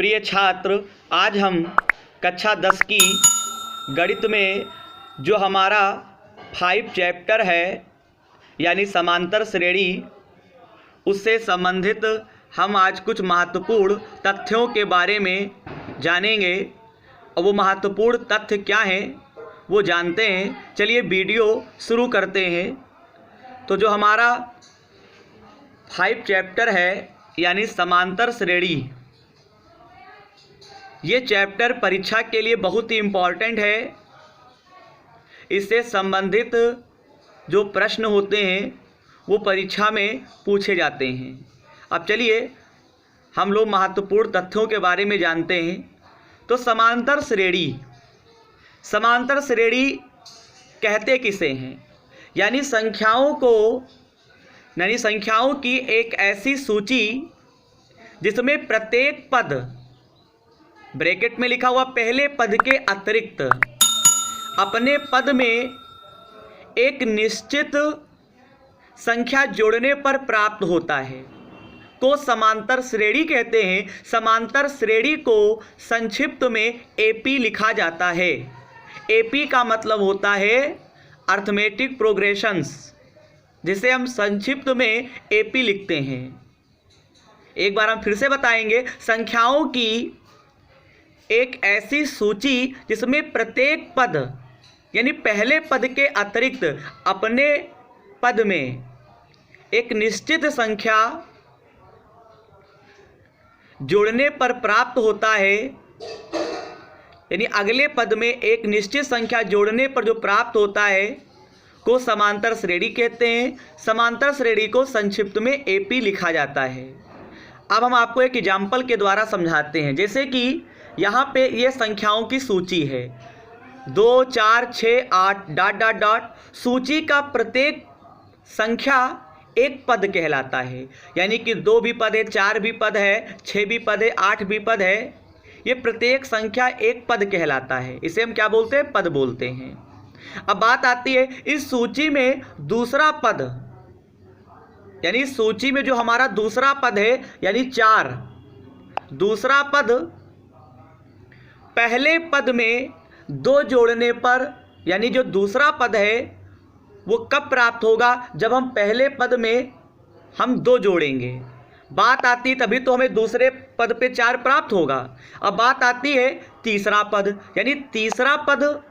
प्रिय छात्र, आज हम कक्षा 10 की गणित में जो हमारा 5 चैप्टर है यानी समांतर श्रेणी, उससे संबंधित हम आज कुछ महत्वपूर्ण तथ्यों के बारे में जानेंगे। और वो महत्वपूर्ण तथ्य क्या हैं वो जानते हैं। चलिए वीडियो शुरू करते हैं। तो जो हमारा 5 चैप्टर है यानी समांतर श्रेणी, ये चैप्टर परीक्षा के लिए बहुत ही इम्पॉर्टेंट है। इससे संबंधित जो प्रश्न होते हैं वो परीक्षा में पूछे जाते हैं। अब चलिए हम लोग महत्वपूर्ण तथ्यों के बारे में जानते हैं। तो समांतर श्रेणी कहते किसे हैं? यानी संख्याओं की एक ऐसी सूची जिसमें प्रत्येक पद, ब्रैकेट में लिखा हुआ पहले पद के अतिरिक्त, अपने पद में एक निश्चित संख्या जोड़ने पर प्राप्त होता है को समांतर श्रेणी कहते हैं। समांतर श्रेणी को संक्षिप्त में एपी लिखा जाता है। एपी का मतलब होता है अर्थमेटिक प्रोग्रेशंस, जिसे हम संक्षिप्त में एपी लिखते हैं। एक बार हम फिर से बताएंगे, संख्याओं की एक ऐसी सूची जिसमें प्रत्येक पद यानी पहले पद के अतिरिक्त अपने पद में एक निश्चित संख्या जोड़ने पर प्राप्त होता है, यानी अगले पद में एक निश्चित संख्या जोड़ने पर जो प्राप्त होता है को समांतर श्रेणी कहते हैं। समांतर श्रेणी को संक्षिप्त में एपी लिखा जाता है। अब हम आपको एक एग्जाम्पल के द्वारा समझाते हैं। जैसे कि यहाँ पे ये संख्याओं की सूची है 2, 4, 6, 8 ... सूची का प्रत्येक संख्या एक पद कहलाता है। यानी कि 2 भी पद है, 4 भी पद है, 6 भी पद है, 8 भी पद है। ये प्रत्येक संख्या एक पद कहलाता है। इसे हम क्या बोलते हैं? पद बोलते हैं। अब बात आती है इस सूची में दूसरा पद, यानी सूची में जो हमारा दूसरा पद है यानी 4, दूसरा पद पहले पद में 2 जोड़ने पर, यानी जो दूसरा पद है वो कब प्राप्त होगा? जब हम पहले पद में हम 2 जोड़ेंगे। बात आती तभी तो हमें दूसरे पद पे 4 प्राप्त होगा। अब बात आती है तीसरा पद, यानी तीसरा पद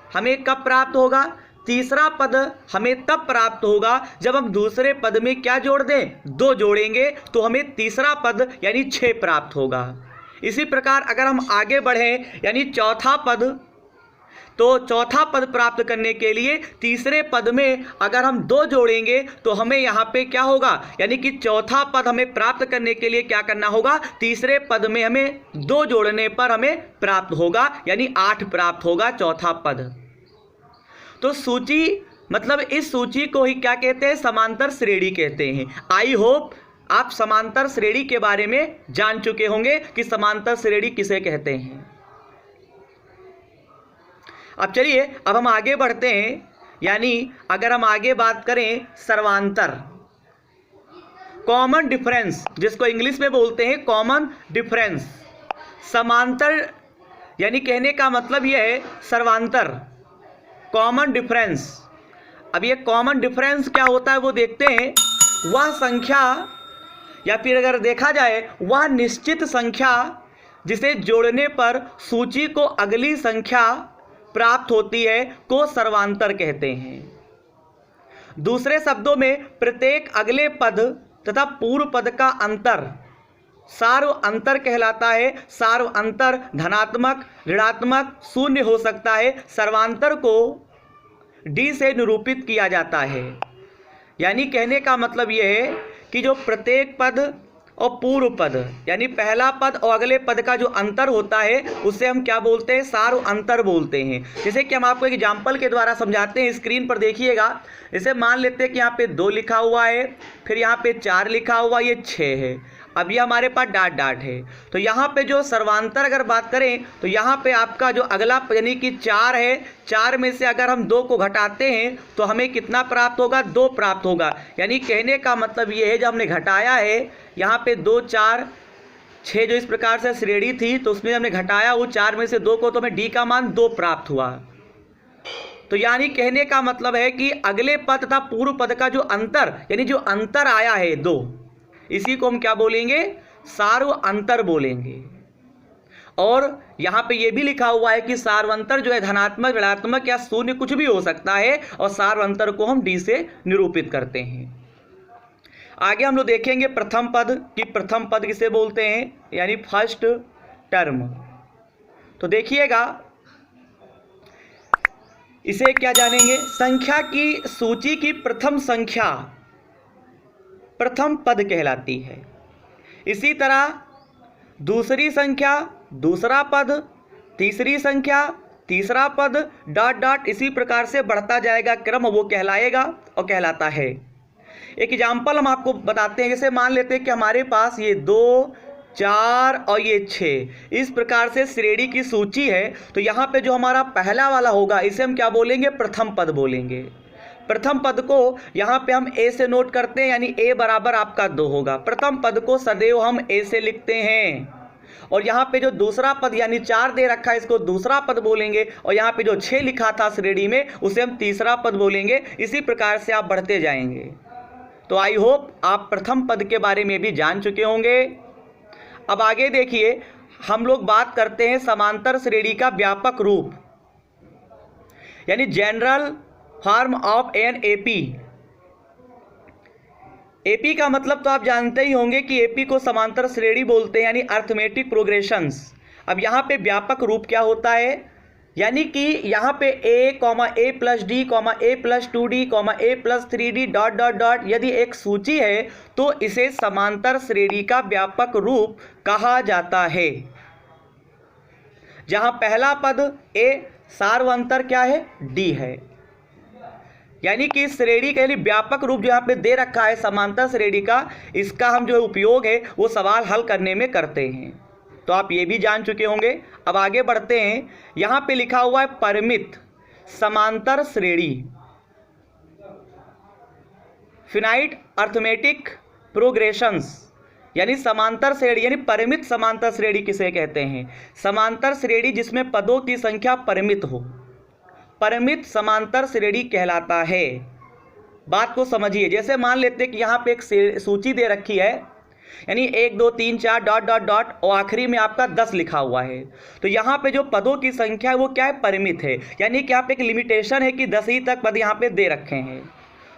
हमें कब प्राप्त होगा? तीसरा पद हमें तब प्राप्त होगा जब हम दूसरे पद में क्या जोड़ दें? 2 जोड़ेंगे तो हमें तीसरा पद यानी 6 प्राप्त होगा। इसी प्रकार अगर हम आगे बढ़ें यानी चौथा पद, तो चौथा पद प्राप्त करने के लिए तीसरे पद में अगर हम 2 जोड़ेंगे तो हमें यहाँ पे क्या होगा? यानी कि चौथा पद हमें प्राप्त करने के लिए क्या करना होगा? तीसरे पद में हमें 2 जोड़ने पर हमें प्राप्त होगा, यानी 8 प्राप्त होगा चौथा पद। तो सूची मतलब इस सूची को ही क्या कहते हैं? समांतर श्रेणी कहते हैं। आई होप आप समांतर श्रेणी के बारे में जान चुके होंगे कि समांतर श्रेणी किसे कहते हैं। अब चलिए अब हम आगे बढ़ते हैं। यानी अगर हम आगे बात करें सर्वांतर, कॉमन डिफरेंस, जिसको इंग्लिश में बोलते हैं कॉमन डिफरेंस। समांतर यानी कहने का मतलब यह है सर्वांतर, कॉमन डिफरेंस। अब ये कॉमन डिफरेंस क्या होता है वो देखते हैं। वह संख्या या फिर अगर देखा जाए वह निश्चित संख्या जिसे जोड़ने पर सूची को अगली संख्या प्राप्त होती है को सर्वांतर कहते हैं। दूसरे शब्दों में प्रत्येक अगले पद तथा पूर्व पद का अंतर सार्व अंतर कहलाता है। सार्व अंतर धनात्मक, ऋणात्मक, शून्य हो सकता है। सर्वांतर को डी से निरूपित किया जाता है। यानी कहने का मतलब यह है कि जो प्रत्येक पद और पूर्व पद यानी पहला पद और अगले पद का जो अंतर होता है उसे हम क्या बोलते हैं? सार्व अंतर बोलते हैं। जैसे कि हम आपको एक एग्जाम्पल के द्वारा समझाते हैं। स्क्रीन पर देखिएगा। जैसे मान लेते हैं कि यहाँ पे 2 लिखा हुआ है, फिर यहाँ पे 4 लिखा हुआ, ये 6 है। अब ये हमारे पास डॉट है। तो यहाँ पे जो सर्वांतर अगर बात करें तो यहाँ पे आपका जो अगला यानी कि 4 है, 4 में से अगर हम 2 को घटाते हैं तो हमें कितना प्राप्त होगा? 2 प्राप्त होगा। यानी कहने का मतलब ये है जब हमने घटाया है यहाँ पे 2 4 6 जो इस प्रकार से श्रेणी थी तो उसमें हमने घटाया वो 4 में से 2 को, तो हमें डी का मान 2 प्राप्त हुआ। तो यानी कहने का मतलब है कि अगले पद तथा पूर्व पद का जो अंतर, यानी जो अंतर आया है 2, इसी को हम क्या बोलेंगे, सार्व अंतर बोलेंगे। और यहाँ पे ये भी लिखा हुआ है कि सार्वंतर जो है धनात्मक, ऋणात्मक या शून्य कुछ भी हो सकता है, और सार्वंतर को हम डी से निरूपित करते हैं। आगे हम लोग देखेंगे प्रथम पद कि प्रथम पद किसे बोलते हैं, यानी फर्स्ट टर्म। तो देखिएगा इसे क्या जानेंगे, संख्या की सूची की प्रथम संख्या प्रथम पद कहलाती है। इसी तरह दूसरी संख्या दूसरा पद, तीसरी संख्या तीसरा पद, डॉट डॉट इसी प्रकार से बढ़ता जाएगा क्रम, वो कहलाएगा और कहलाता है। एक एग्जाम्पल हम आपको बताते हैं, जैसे मान लेते हैं कि हमारे पास ये 2, 4 और ये 6 इस प्रकार से श्रेणी की सूची है। तो यहाँ पे जो हमारा पहला वाला होगा इसे हम क्या बोलेंगे, प्रथम पद बोलेंगे। प्रथम पद को यहाँ पे हम ए से नोट करते हैं, यानी ए बराबर आपका 2 होगा। प्रथम पद को सदैव हम ए से लिखते हैं। और यहाँ पे जो दूसरा पद यानी 4 दे रखा है इसको दूसरा पद बोलेंगे, और यहाँ पे जो 6 लिखा था श्रेणी में उसे हम तीसरा पद बोलेंगे। इसी प्रकार से आप बढ़ते जाएंगे। तो आई होप आप प्रथम पद के बारे में भी जान चुके होंगे। अब आगे देखिए, हम लोग बात करते हैं समांतर श्रेणी का व्यापक रूप, यानी general form of an AP. AP का मतलब तो आप जानते ही होंगे कि एपी को समांतर श्रेणी बोलते हैं, यानी अर्थमेटिक प्रोग्रेशंस। अब यहाँ पे व्यापक रूप क्या होता है, यानी कि यहाँ पे a, a plus D, a plus 2d, a plus 3d dot dot dot यदि एक सूची है तो इसे समांतर श्रेणी का व्यापक रूप कहा जाता है। जहाँ पहला पद a, सार्वंतर क्या है, d है। यानी कि श्रेणी के लिए व्यापक रूप जो यहाँ पे दे रखा है समांतर श्रेणी का, इसका हम जो उपयोग है वो सवाल हल करने में करते हैं। तो आप ये भी जान चुके होंगे। अब आगे बढ़ते हैं, यहाँ पे लिखा हुआ है परिमित समांतर श्रेणी, फिनाइट अर्थमेटिक प्रोग्रेशंस, यानी समांतर श्रेणी, यानी परिमित समांतर श्रेणी किसे कहते हैं, समांतर श्रेणी जिसमें पदों की संख्या परिमित हो, परिमित समांतर श्रेणी कहलाता है। बात को समझिए, जैसे मान लेते हैं कि यहाँ पे एक सूची दे रखी है, यानी 1 2 3 4 डॉट डॉट डॉट और आखिरी में आपका 10 लिखा हुआ है। तो यहाँ पे जो पदों की संख्या है वो क्या है, परिमित है, यानी कि यहाँ पे एक लिमिटेशन है कि 10 ही तक पद यहाँ पे दे रखे हैं।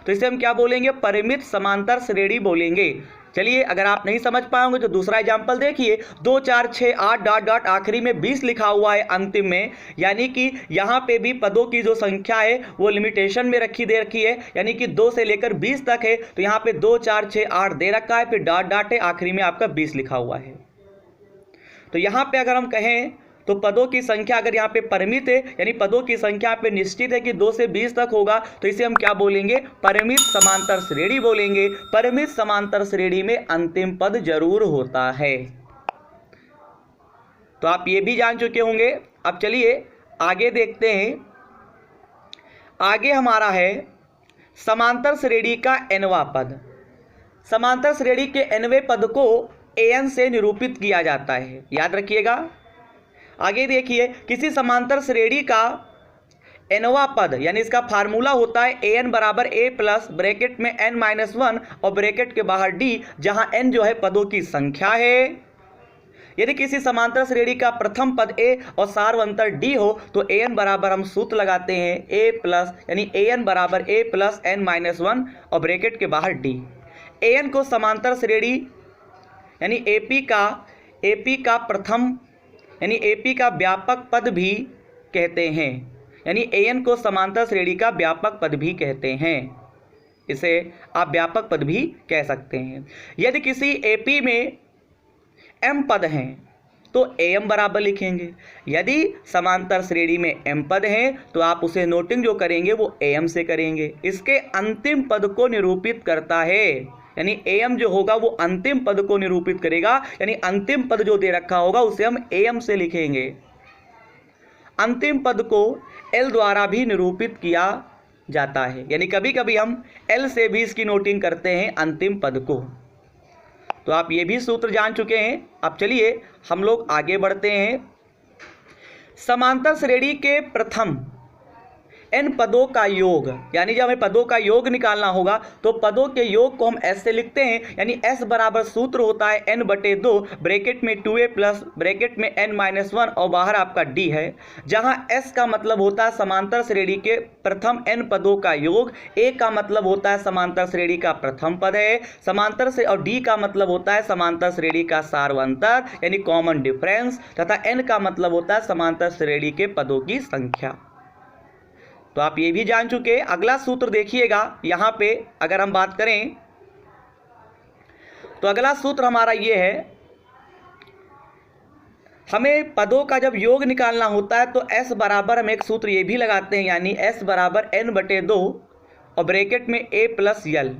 तो इसे हम क्या बोलेंगे, परिमित समांतर श्रेणी बोलेंगे। चलिए, अगर आप नहीं समझ पाओगे तो दूसरा एग्जाम्पल देखिए, 2 4 6 8 डॉट डॉट आखिरी में 20 लिखा हुआ है अंतिम में, यानी कि यहाँ पे भी पदों की जो संख्या है वो लिमिटेशन में दे रखी है, यानी कि 2 से लेकर 20 तक है। तो यहाँ पे 2 4 6 8 दे रखा है, फिर डॉट डॉट है, आखिरी में आपका 20 लिखा हुआ है। तो यहाँ पे अगर हम कहें तो पदों की संख्या अगर यहाँ पे परिमित है, यानी पदों की संख्या पे निश्चित है कि 2 से 20 तक होगा, तो इसे हम क्या बोलेंगे, परिमित समांतर श्रेणी बोलेंगे। परिमित समांतर श्रेणी में अंतिम पद जरूर होता है। तो आप ये भी जान चुके होंगे। अब चलिए आगे देखते हैं। आगे हमारा है समांतर श्रेणी का nवां पद। समांतर श्रेणी के nवें पद को an से निरूपित किया जाता है, याद रखिएगा। आगे देखिए, किसी समांतर श्रेणी का nवां पद, यानी इसका फार्मूला होता है an बराबर a प्लस ब्रैकेट में n-1 और ब्रैकेट के बाहर d, जहां n जो है पदों की संख्या है। यदि किसी समांतर श्रेणी का प्रथम पद a और सार्वंतर d हो तो an बराबर हम सूत्र लगाते हैं a प्लस, यानी an बराबर a प्लस n-1 और ब्रैकेट के बाहर d। an को समांतर श्रेणी यानी AP का प्रथम, यानी AP का व्यापक पद भी कहते हैं, यानी an को समांतर श्रेणी का व्यापक पद भी कहते हैं। इसे आप व्यापक पद भी कह सकते हैं। यदि किसी AP में m पद हैं तो am बराबर लिखेंगे। यदि समांतर श्रेणी में m पद हैं तो आप उसे नोटिंग जो करेंगे वो am से करेंगे। इसके अंतिम पद को निरूपित करता है, यानी am जो होगा वो अंतिम पद को निरूपित करेगा, यानी अंतिम पद जो दे रखा होगा उसे हम am से लिखेंगे। अंतिम पद को l द्वारा भी निरूपित किया जाता है, यानी कभी कभी हम l से भी इसकी नोटिंग करते हैं अंतिम पद को। तो आप ये भी सूत्र जान चुके हैं। अब चलिए हम लोग आगे बढ़ते हैं। समांतर श्रेणी के प्रथम n पदों का योग, यानी जब हमें पदों का योग निकालना होगा तो पदों के योग को हम ऐसे लिखते हैं, यानी s बराबर सूत्र होता है n/2 ब्रैकेट में 2a प्लस ब्रैकेट में n-1 और बाहर आपका d है, जहां s का मतलब होता है समांतर श्रेणी के प्रथम n पदों का योग, a का मतलब होता है समांतर श्रेणी का प्रथम पद है समांतर से, और d का मतलब होता है समांतर श्रेणी का सार्वंतर यानी कॉमन डिफरेंस, तथा n का मतलब होता है समांतर श्रेणी के पदों की संख्या। तो आप ये भी जान चुके। अगला सूत्र देखिएगा, यहाँ पे अगर हम बात करें तो अगला सूत्र हमारा ये है, हमें पदों का जब योग निकालना होता है तो s बराबर हम एक सूत्र ये भी लगाते हैं, यानी s बराबर n/2 और ब्रैकेट में a प्लस l।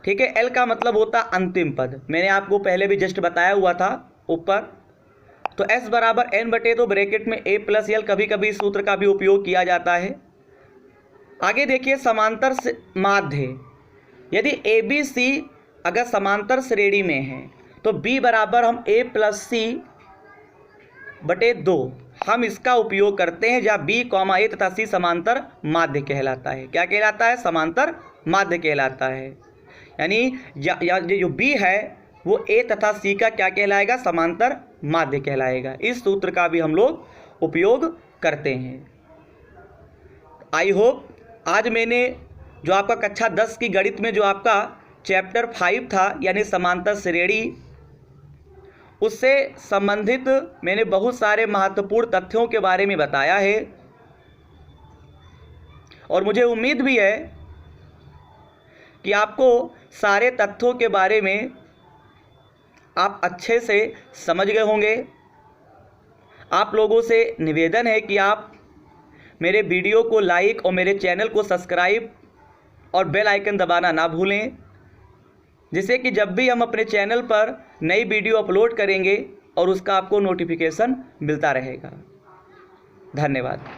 ठीक है, l का मतलब होता है अंतिम पद, मैंने आपको पहले भी जस्ट बताया हुआ था ऊपर। तो s बराबर n/2 ब्रैकेट में a प्लस l, कभी कभी इस सूत्र का भी उपयोग किया जाता है। आगे देखिए समांतर माध्य, यदि a b c अगर समांतर श्रेणी में है तो b बराबर हम a प्लस c बटे 2 हम इसका उपयोग करते हैं, जहाँ b, a तथा c समांतर माध्य कहलाता है। क्या कहलाता है? समांतर माध्य कहलाता है। यानी जो b है वो a तथा c का क्या कहलाएगा? समांतर माध्य कहलाएगा। इस सूत्र का भी हम लोग उपयोग करते हैं। आई होप आज मैंने जो आपका कक्षा 10 की गणित में जो आपका चैप्टर 5 था यानी समांतर श्रेणी, उससे संबंधित मैंने बहुत सारे महत्वपूर्ण तथ्यों के बारे में बताया है, और मुझे उम्मीद भी है कि आपको सारे तथ्यों के बारे में आप अच्छे से समझ गए होंगे। आप लोगों से निवेदन है कि आप मेरे वीडियो को लाइक और मेरे चैनल को सब्सक्राइब और बेल आइकन दबाना ना भूलें, जिससे कि जब भी हम अपने चैनल पर नई वीडियो अपलोड करेंगे और उसका आपको नोटिफिकेशन मिलता रहेगा। धन्यवाद।